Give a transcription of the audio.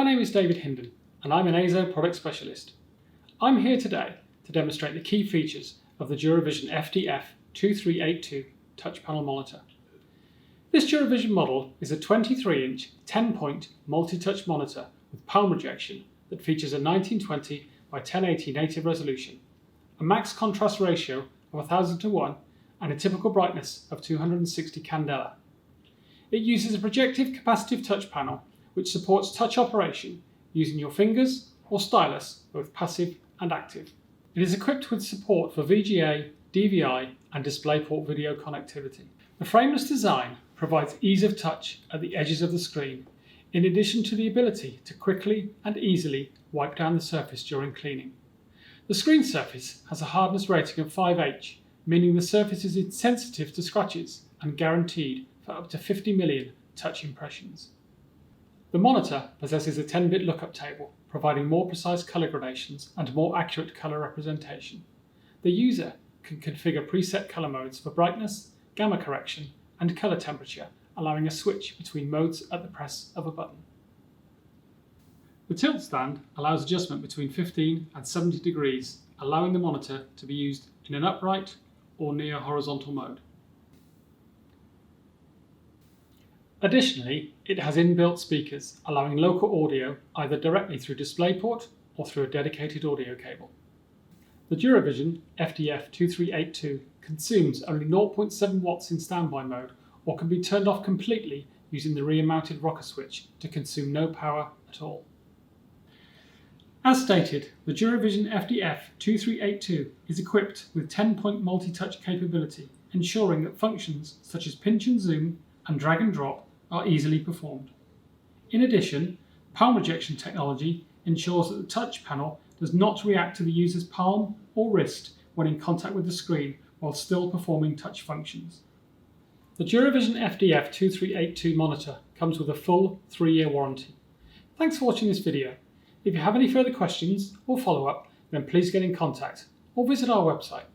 My name is David Hinden and I'm an EIZO product specialist. I'm here today to demonstrate the key features of the DuraVision FDF2382 touch panel monitor. This DuraVision model is a 23-inch 10-point multi-touch monitor with palm rejection that features a 1920 by 1080 native resolution, a max contrast ratio of 1000:1 and a typical brightness of 260 candela. It uses a projective capacitive touch panel which supports touch operation using your fingers or stylus, both passive and active. It is equipped with support for VGA, DVI and DisplayPort video connectivity. The frameless design provides ease of touch at the edges of the screen, in addition to the ability to quickly and easily wipe down the surface during cleaning. The screen surface has a hardness rating of 5H, meaning the surface is insensitive to scratches and guaranteed for up to 50 million touch impressions. The monitor possesses a 10-bit lookup table, providing more precise colour gradations and more accurate colour representation. The user can configure preset colour modes for brightness, gamma correction and colour temperature, allowing a switch between modes at the press of a button. The tilt stand allows adjustment between 15 and 70 degrees, allowing the monitor to be used in an upright or near horizontal mode. Additionally, it has inbuilt speakers, allowing local audio either directly through DisplayPort or through a dedicated audio cable. The DuraVision FDF2382 consumes only 0.7 watts in standby mode or can be turned off completely using the rear-mounted rocker switch to consume no power at all. As stated, the DuraVision FDF2382 is equipped with 10-point multi-touch capability, ensuring that functions such as pinch and zoom and drag and drop are easily performed. In addition, palm rejection technology ensures that the touch panel does not react to the user's palm or wrist when in contact with the screen while still performing touch functions. The DuraVision FDF2382 monitor comes with a full 3-year warranty. Thanks for watching this video. If you have any further questions or follow-up, then please get in contact or visit our website.